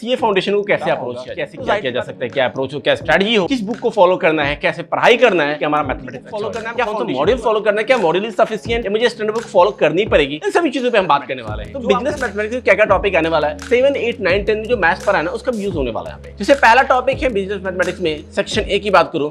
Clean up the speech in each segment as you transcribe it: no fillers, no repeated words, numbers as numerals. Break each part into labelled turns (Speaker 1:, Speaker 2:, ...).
Speaker 1: CA foundation को कैसे approach किया, कैसे क्या किया जा सकता है, क्या अप्रोच हो, क्या स्ट्रेटजी हो, किस बुक को फॉलो करना है, कैसे पढ़ाई करना है, क्या हमारा मैथमेटिक्स फॉलो करना है, क्या कौन सा मॉड्यूल फॉलो करना है, क्या मॉड्यूल इज सफिशिएंट, मुझे स्टैंडर्ड बुक फॉलो करनी पड़ेगी, इन सभी चीजों पे हम बात करने वाले हैं। तो बिजनेस मैथमेटिक्स में क्या क्या टॉपिक आने वाला है, 7, 8, 9, 10 जो मैथ्स पर है ना उसका यूज होने वाला है यहाँ पे। जैसे पहला टॉपिक है बिजनेस मैथमेटिक्स में सेक्शन ए की बात करूं।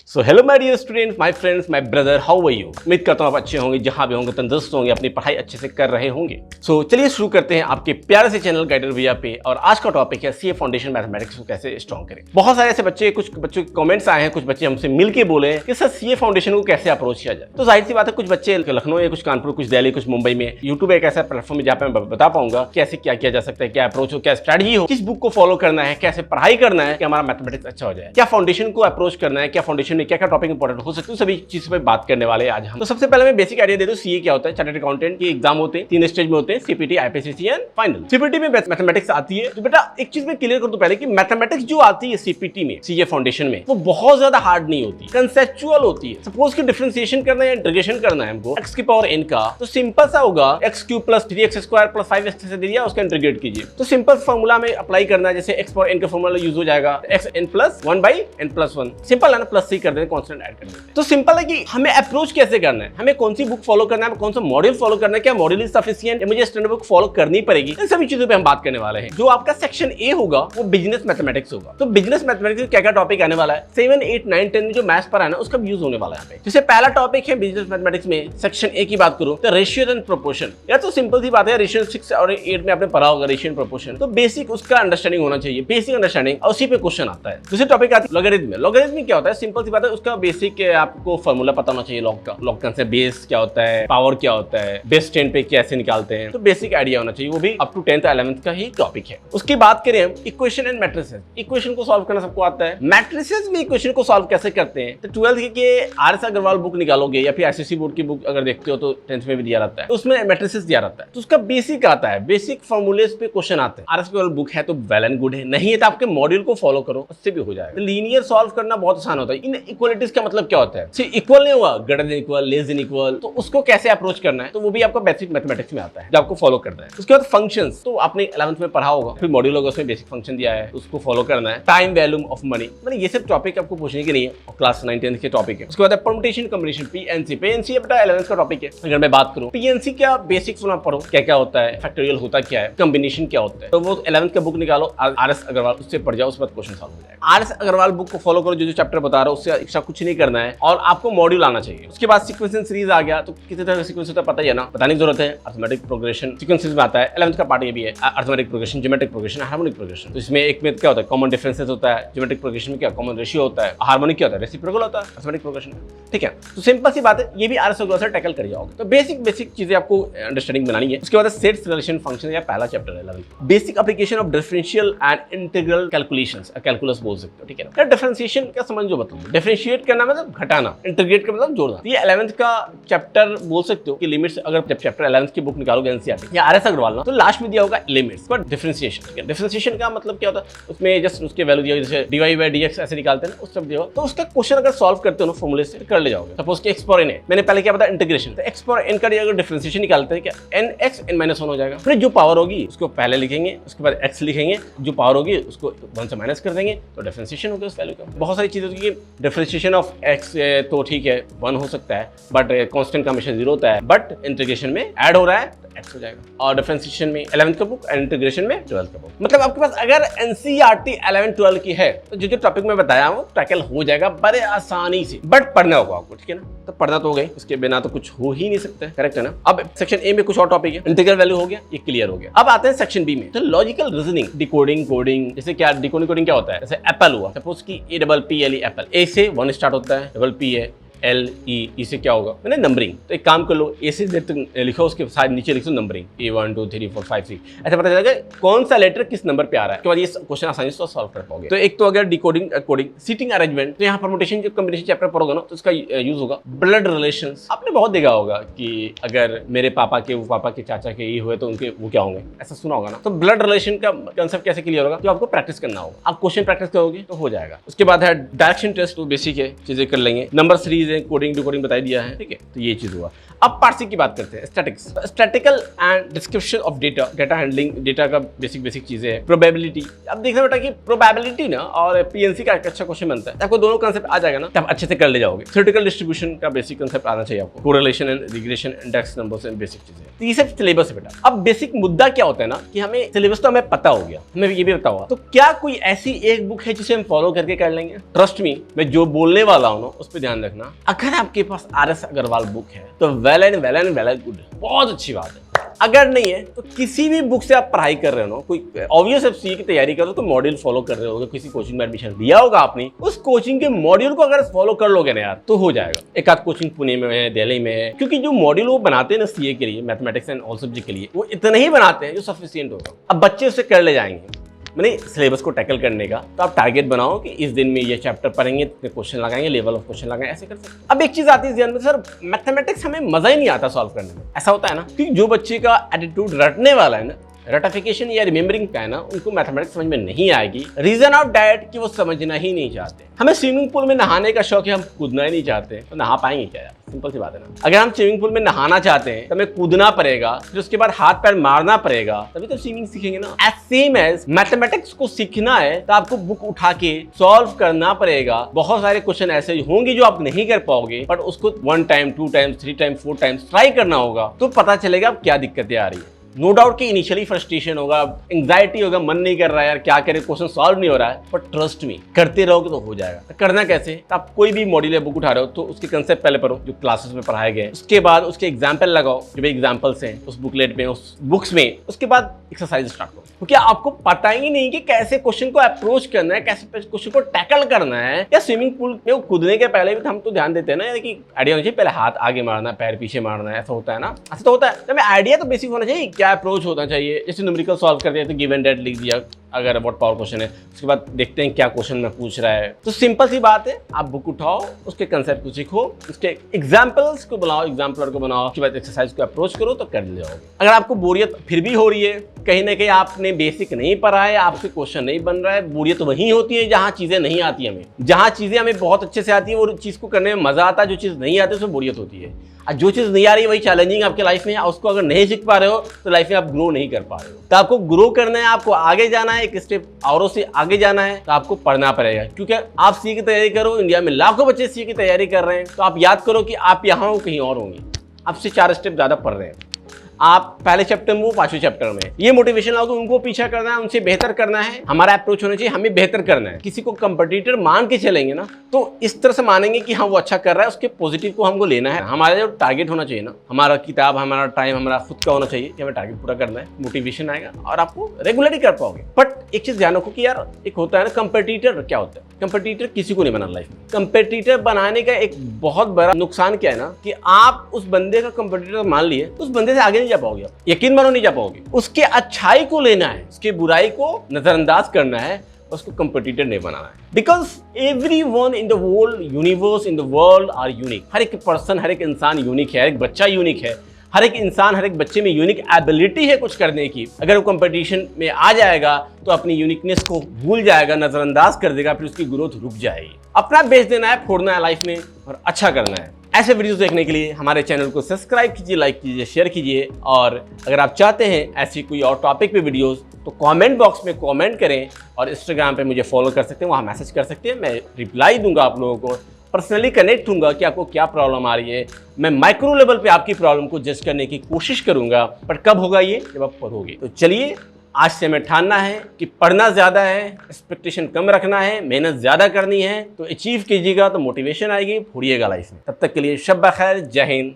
Speaker 1: So hello my dear students, my friends, my brother, how are you. उम्मीद करता हूं आप अच्छे होंगे, जहां भी होंगे तंदुरुस्त होंगे, अपनी पढ़ाई अच्छे से कर रहे होंगे। सो चलिए शुरू करते हैं आपके प्यारे से चैनल गाइडर भैया पे। और आज का टॉपिक है सीए फाउंडेशन मैथमेटिक्स को कैसे स्ट्रॉन्ग करें। बहुत सारे ऐसे बच्चे, कुछ बच्चों के कमेंट्स आए हैं, कुछ बच्चे हमसे मिलके बोले हैं कि सर सीए फाउंडेशन को कैसे अप्रोच किया जाए। तो जाहिर सी बात है कुछ बच्चे लखनऊ या कुछ कानपुर, कुछ दिल्ली, कुछ मुंबई में। यूट्यूब एक ऐसा प्लेटफॉर्म है जहाँ पे मैं बता पाऊंगा कैसे क्या किया जा सकता है, क्या अप्रोच हो, क्या स्ट्रेटजी हो, किस बुक को फॉलो करना है, कैसे पढ़ाई करना है कि हमारा मैथमेटिक्स अच्छा हो जाए, क्या फाउंडेशन को अप्रोच करना है, क्या फाउंडेशन में क्या क्या टॉपिक इंपॉर्टेंट हो सकते हैं, सभी चीजों पे बात करने वाले हैं आज हम। तो सबसे पहले मैं बेसिक आइडिया दे दूं सीए क्या होता है। चार्टर्ड अकाउंटेंट की एग्जाम होते हैं, 3 स्टेज में होते हैं, CPT, IPCC and final. CPT में मैथमेटिक्स आती है। तो बेटा एक चीज मैं क्लियर कर दूं पहले कि मैथमेटिक्स जो आती है सीपीटी में, सीए फाउंडेशन में, वो बहुत ज्यादा हार्ड नहीं होती, कंसेप्चुअल होती है। सपोज कि डिफरेंशिएशन करना है या इंटीग्रेशन करना है हमको x की पावर n का, तो सिंपल सा होगा x³ + 3x² + 5x से दे दिया, उसका इंटीग्रेट कीजिए। तो सिंपल फार्मूला में अप्लाई करना है, जैसे x पावर n का फार्मूला यूज हो जाएगा xn + 1/n+1। सिंपल है ना, प्लस सी कर देते, कांस्टेंट ऐड कर देते। तो सिंपल है कि हमें अप्रोच कैसे करना है, हमें कौन सी बुक फॉलो करना है, कौन सा मॉड्यूल फॉलो करना है, क्या मॉड्यूल इज सफिशिएंट, मुझे स्टैंडर्ड बुक फॉलो करनी पड़ेगी, इन सभी चीजों पे हम बात करने वाले हैं। जो आपका सेक्शन ए होगा वो बिजनेस मैथमेटिक्स होगा। तो बिजनेस मैथमेटिक्स में क्या क्या टॉपिक आने वाला है, 7, 8, 9, 10 में जो मैथ्स पर है ना उसका यूज होने वाला है यहाँ पे। जैसे पहला टॉपिक है बिजनेस मैथमेटिक्स में सेक्शन ए की बात करूं तो रेशियो एंड प्रोपोर्शन। यार तो सिंपल सी बात है, रेशियो 6 और 8 में आपने पढ़ा होगा रेशियो एंड प्रोपोर्शन। तो बेसिक उसका अंडरस्टैंडिंग होना चाहिए, बेसिक अंडरस्टैंडिंग, और उसी पे क्वेश्चन आता है। दूसरी टॉपिक आती है लॉगरिथम। लॉगरिथम क्या होता है, सिंपल सी बात है, उसका बेसिक आपको फॉर्मूला पता होना चाहिए। लॉग का बेस क्या होता है, पावर क्या होता है, बेस 10 पे कैसे निकालते हैं, तो बेसिक आइडिया होना चाहिए। वो भी अप टू 10th 11th का ही टॉपिक है। उसकी बात करें हम इक्वेशन एंड मैट्रिसेस। इक्वेशन को सॉल्व करना सबको आता है, मैट्रिसेस में इक्वेशन को सॉल्व कैसे करते हैं। तो 12th के आर एस अग्रवाल बुक निकालोगे या फिर आईसीएसई बोर्ड की बुक अगर देखते हो तो 10th में भी दिया रहता है, तो उसमें मैट्रिसेस दिया रहता है। तो उसका बेसिक आता है, बेसिक फॉर्मूले पे क्वेश्चन आते हैं। आर एस अग्रवाल बुक है तो वेल एंड गुड है, नहीं है तो आपके मॉड्यूल को फॉलो करो, उससे भी हो जाएगा। लीनियर सॉल्व करना बहुत आसान होता है। इन इक्वलिटीज का मतलब क्या होता है, इक्वल नहीं हुआ, greater than equal, less than equal, तो उसको कैसे अप्रोच करना है, तो वो भी आपको बेसिक मैथमेटिक्स में आता है जो आपको फॉलो करना है। उसके बाद फंक्शंस, तो आपने 11th में पढ़ा होगा, फिर मॉड्यूल होगा, उसमें बेसिक फंक्शन दिया है, उसको फॉलो करना है। टाइम वैल्यू ऑफ मनी, मतलब ये सब टॉपिक आपको पूछने के नहीं है, और क्लास 9, 10 के टॉपिक है। उसके बाद परम्यूटेशन कॉम्बिनेशन, पीएनसी। पीएनसी बेटा 11th का टॉपिक है। अगर मैं बात करूं पीएनसी क्या बेसिक सुना पढ़ो, क्या क्या होता है, फैक्टोरियल होता क्या है, कॉम्बिनेशन क्या होता है, तो वो 11th का बुक निकालो, आरएस अग्रवाल, उससे पढ़ जाओ, उसके बाद क्वेश्चन सॉल्व हो जाएगा। आरएस अग्रवाल बुक को फॉलो करो, जो चैप्टर बता रहा हूं उससे एक्स्ट्रा कुछ नहीं करना है, और आपको मॉड्यूल आना चाहिए। उसके बाद सीक्वेंस सीरीज आ गया, तो किसी तरह का सीक्वेंस होता है पता ही है ना, बताने की जरूरत है। अरिथमेटिक प्रोग्रेशन सीक्वेंसेस में आता है, 11th का पार्ट ये भी है, arithmetic progression, geometric progression, harmonic progression. तो इसमें एक में क्या होता है, कॉमन डिफरेंसेस होता है। ज्योमेट्रिक प्रोग्रेशन में क्या कॉमन रेशियो होता है, हार्मोनिक क्या होता है, रेसिप्रोकल होता है अरिथमेटिक प्रोग्रेशन में, ठीक है। तो सिंपल सी बात है, ये भी आरएस अग्रवाल से टैकल कर जाओगे। तो बेसिक चीजें आपको अंडरस्टैंडिंग बनानी है। उसके बाद सेट्स, रिलेशन, फंक्शन, या पहला चैप्टर है 11th, basic application of differential and integral calculations, calculus बोल सकते हो, ठीक है ना। डिफरेंशिएशन का समझो, मतलब डिफरेंशिएट करना मतलब घटाना, इंटीग्रेट का मतलब जोड़ना। ये 11th का चैप्टर बोल सकते हो कि लिमिट्स। अगर जब चैप्टर 11th की बुक निकालोगे एनसीईआरटी या आरएस अग्रवाल ना, तो लास्ट में दिया होगा लिमिट्स, बट डिफरेंशिएशन, ठीक है। डिफरेंशिएशन का मतलब क्या होता है, उसमें जस्ट उसके वैल्यू दिया, जैसे dy/dx ऐसे निकालते हैं ना, उस सब दिया। तो उसका क्वेश्चन अगर सॉल्व करते हो ना फॉर्मूले से, कर ले जाओगे। सपोज कि x पावर n है, मैंने पहले क्या बताया, इंटीग्रेशन। तो x पावर n का अगर डिफरेंशिएशन निकालते हैं, क्या nx n-1 हो जाएगा। फिर जो पावर होगी उसको पहले लिखेंगे, उसके बाद x लिखेंगे, जो पावर होगी उसको 1 से माइनस कर देंगे, तो डिफरेंशिएशन हो गया उस वैल्यू का। बहुत सारी चीजें होती है, डिफरेंशिएशन ऑफ x तो ठीक है 1 हो सकता है, बट कांस्टेंट का हमेशा 0 होता है, बट इंटीग्रेशन में ऐड हो रहा है x हो जाएगा। और डिफरेंशिएशन में 11th का बुक, इंटीग्रेशन में 12th का बुक। मतलब आपके पास अगर एनसीईआरटी 11, 12 की है तो जो टॉपिक मैं बताया वो टैकल हो जाएगा बड़े आसानी से, बट पढ़ना होगा आपको, ठीक है ना। तो पढ़ना तो हो गई, इसके बिना तो कुछ हो ही नहीं सकता, करेक्ट है ना। अब सेक्शन ए में कुछ और टॉपिक है, इंटीग्रल वैल्यू हो गया, ये क्लियर हो गया। अब आते हैं सेक्शन बी में, तो लॉजिकल रीजनिंग, डिकोडिंग, कोडिंग। जैसे क्या डिकोडिंग कोडिंग क्या होता है, जैसे एप्पल हुआ, सपोज कि APPLE एप्पल, ए से 1 स्टार्ट होता है, डबल पी है, LE से क्या होगा, मैंने नंबरिंग। तो एक काम कर लो, ए से जेड तक लिखो, उसके साथ नीचे लिखो नंबरिंग, A1 2 3 4 5 6, ऐसा पता चलेगा कौन सा लेटर किस नंबर पे आ रहा है। उसके बाद ये क्वेश्चन आसानी से सॉल्व कर पाओगे। तो एक तो अगर डिकोडिंग, कोडिंग, सीटिंग अरेंजमेंट, तो यहाँ परम्यूटेशन जो कॉम्बिनेशन चैप्टर पढ़ोगे ना, तो उसका यूज होगा। ब्लड रिलेशंस, आपने बहुत देखा होगा कि अगर मेरे पापा के वो पापा के चाचा के ये हुए तो उनके वो क्या होंगे, ऐसा सुना होगा ना। तो ब्लड रिलेशन का कंसेप्ट कैसे क्लियर होगा, तो आपको प्रैक्टिस करना होगा। आप क्वेश्चन प्रैक्टिस करोगे तो हो जाएगा। उसके बाद है डायरेक्शन टेस्ट, तो बेसिक है, चीजें कर लेंगे। नंबर सीरीज है, चीजें कोडिंग डिकोडिंग बताई दिया है, ठीक है। तो ये चीज हुआ। अब पार्ट सी की बात करते हैं, statics, statistical and description of data, data handling, data का बेसिक चीजें है, प्रोबेबिलिटी। अब देखना बेटा कि प्रोबेबिलिटी ना और पीएनसी का एक अच्छा क्वेश्चन बनता है, आपको दोनों कंसेप्ट आ जाएगा ना, तब अच्छे से कर ले जाओगे। थ्योरेटिकल डिस्ट्रीब्यूशन का बेसिक कंसेप्ट आना चाहिए आपको, correlation and regression, index numbers and basic चीजें। तो ये सब सिलेबस है बेटा। अब बेसिक मुद्दा क्या होता है ना कि हमें सिलेबस तो हमें पता हो गया, हमें ये भी पता हुआ, तो क्या कोई ऐसी एक बुक है जिसे हम फॉलो करके कर लेंगे? ट्रस्ट मी, मैं जो बोलने वाला हूँ ना उस पर ध्यान रखना। अगर आपके पास RS अग्रवाल बुक है तो वेल एंड गुड, बहुत अच्छी बात है। अगर नहीं है तो किसी भी बुक से आप पढ़ाई कर रहे हो, कोई ऑब्वियस सीए की तैयारी करो तो मॉड्यूल फॉलो कर रहे हो, किसी कोचिंग में एडमिशन लिया होगा आपने, उस कोचिंग के मॉड्यूल को अगर फॉलो कर लोगे ना यार तो हो जाएगा। एक आध कोचिंग पुणे में है, दिल्ली में है, क्योंकि जो मॉड्यूल वो बनाते हैं ना सीए के लिए, मैथमेटिक्स एंड ऑल सब्जेक्ट के लिए, वो इतने ही बनाते हैं जो सफिशिएंट होगा। अब बच्चे उसे कर ले जाएंगे, मैंने सिलेबस को टैकल करने का, तो आप टारगेट बनाओ कि इस दिन में ये चैप्टर पढ़ेंगे, इतने क्वेश्चन लगाएंगे, लेवल ऑफ क्वेश्चन लगाएंगे, ऐसे कर सकते। अब एक चीज आती है ध्यान में, सर मैथमेटिक्स हमें मजा ही नहीं आता सॉल्व करने में। ऐसा होता है ना, क्योंकि जो बच्चे का एटीट्यूड रटने वाला है ना, रटिफिकेशन या रिमेम्बरिंग का है ना, उनको मैथमेटिक्स समझ में नहीं आएगी। रीजन ऑफ दैट कि वो समझना ही नहीं चाहते। हमें स्विमिंग पूल में नहाने का शौक है, हम कूदना ही नहीं चाहते, तो नहा पाएंगे क्या यार? सिंपल सी बात है ना। अगर हम स्विमिंग पूल में नहाना चाहते हैं तो हमें कूदना पड़ेगा, फिर उसके बाद हाथ पैर मारना पड़ेगा, तभी तो स्विमिंग सीखेंगे ना। एज सेम एज मैथमेटिक्स को सीखना है तो आपको बुक उठा के सॉल्व करना पड़ेगा। बहुत सारे क्वेश्चन ऐसे होंगे जो आप नहीं कर पाओगे, बट उसको 1 time 2 times 3 times 4 times try करना होगा, तो पता चलेगा अब क्या दिक्कतें आ रही है। नो डाउट कि इनिशियली फ्रस्ट्रेशन होगा, एंग्जाइटी होगा, मन नहीं कर रहा है यार, क्या करें, क्वेश्चन सॉल्व नहीं हो रहा है, बट ट्रस्ट मी, करते रहोगे तो हो जाएगा। तो करना कैसे? तो आप कोई भी मॉड्यूल या बुक उठा रहे हो तो उसके कंसेप्ट पहले पढ़ो जो क्लासेस में पढ़ाए गए, उसके बाद उसके एग्जाम्पल लगाओ जो भी एग्जाम्पल्स हैं उस बुकलेट में, उस बुक्स में, उसके बाद एक्सरसाइज स्टार्ट करो। क्योंकि आपको पता ही नहीं कि कैसे क्वेश्चन को अप्रोच करना है, कैसे क्वेश्चन को टैकल करना है। या स्विमिंग पूल में कूदने के पहले भी हम तो ध्यान देते हैं ना कि आइडिया होना चाहिए, पहले हाथ आगे मारना है, पैर पीछे मारना है, ऐसा होता है ना, ऐसा तो होता है। तो आइडिया तो बेसिक होना चाहिए, क्या अप्रोच होना चाहिए। जैसे न्यूमेरिकल सॉल्व करते हैं तो गिवन डेट लिख दिया अगर बहुत पावर क्वेश्चन है, उसके बाद देखते हैं क्या क्वेश्चन में पूछ रहा है। तो सिंपल सी बात है, आप बुक उठाओ, उसके कंसेप्ट को सीखो, उसके एग्जाम्पल्स को बनाओ, एग्जाम्पलर को बनाओ, उसके बाद एक्सरसाइज को अप्रोच करो तो कर जाओगे। अगर आपको बोरियत फिर भी हो रही है, कहीं ना कहीं आपने बेसिक नहीं पढ़ा है, आपसे क्वेश्चन नहीं बन रहा है, बोरियत तो वहीं होती है जहाँ चीजें नहीं आती हमें। जहाँ चीजें हमें बहुत अच्छे से आती है वो चीज को करने में मजा आता है, जो चीज नहीं आती है उसमें बोरियत होती है। और जो चीज नहीं आ रही है वही चैलेंजिंग आपके लाइफ में है, उसको अगर नहीं सीख पा रहे हो तो लाइफ में आप ग्रो नहीं कर पा रहे हो। तो आपको ग्रो करना है, आपको आगे जाना है, एक स्टेप औरों से आगे जाना है, तो आपको पढ़ना पड़ेगा। क्योंकि आप सीए की तैयारी करो, इंडिया में लाखों बच्चे सीए की तैयारी कर रहे हैं, तो आप याद करो कि आप यहाँ हो कहीं और होंगे, आपसे 4 स्टेप ज्यादा पढ़ रहे हैं। आप पहले चैप्टर में, वो 5वें चैप्टर में, ये मोटिवेशन लाओ तो उनको पीछा करना है, उनसे बेहतर करना है। हमारा अप्रोच होना चाहिए, हमें बेहतर करना है। किसी को कंपटीटर मान के चलेंगे ना तो इस तरह से मानेंगे कि हाँ वो अच्छा कर रहा है, उसके पॉजिटिव को हमको लेना है। हमारा जो टारगेट होना चाहिए ना, हमारा किताब, हमारा टाइम, हमारा खुद का होना चाहिए कि हमें टारगेट पूरा करना है। मोटिवेशन आएगा और आपको रेगुलरली कर पाओगे। बट एक चीज ध्यान रखो कि यार एक होता है ना कंपटीटर, क्या होता है कंपटीटर, किसी को नहीं बनाना लाइफ में। कंपटीटर बनाने का एक बहुत बड़ा नुकसान क्या है ना कि आप उस बंदे का कंपटीटर मान लिए, उस बंदे से आगे नहीं जा पाओगे, यकीन मानो नहीं जा पाओगे। उसके अच्छाई को लेना है, उसके बुराई को नजरअंदाज करना है, उसको कंपटीटर नहीं बनाना है। Because everyone in the world universe in the world are unique. हर एक पर्सन, हर एक इंसान यूनिक है, हर एक बच्चा यूनिक है, हर एक इंसान, हर एक बच्चे में यूनिक एबिलिटी है कुछ करने की। अगर वो कंपटीशन में आ जाएगा तो अपनी यूनिकनेस को भूल जाएगा, नजरअंदाज कर देगा, फिर उसकी ग्रोथ रुक जाएगी। अपना बेच देना है, फोड़ना है लाइफ में और अच्छा करना है। ऐसे वीडियोस देखने के लिए हमारे चैनल को सब्सक्राइब कीजिए, लाइक कीजिए, शेयर कीजिए। और अगर आप चाहते हैं ऐसी कोई और टॉपिक पे वीडियोस तो कमेंट बॉक्स में कमेंट करें और इंस्टाग्राम पे मुझे फॉलो कर सकते हैं, वहाँ मैसेज कर सकते हैं, मैं रिप्लाई दूंगा आप लोगों को। पर्सनली कनेक्ट होऊंगा कि आपको क्या प्रॉब्लम आ रही है। मैं माइक्रो लेवल पे आपकी प्रॉब्लम को जज करने की कोशिश करूंगा, पर कब होगा ये, जब आप पढ़ोगे। तो चलिए, आज से हमें ठानना है कि पढ़ना ज़्यादा है, एक्सपेक्टेशन कम रखना है, मेहनत ज़्यादा करनी है, तो अचीव कीजिएगा तो मोटिवेशन आएगी, फोड़िएगा लाइफ में। तब तक के लिए शब बखैर, जय हिंद।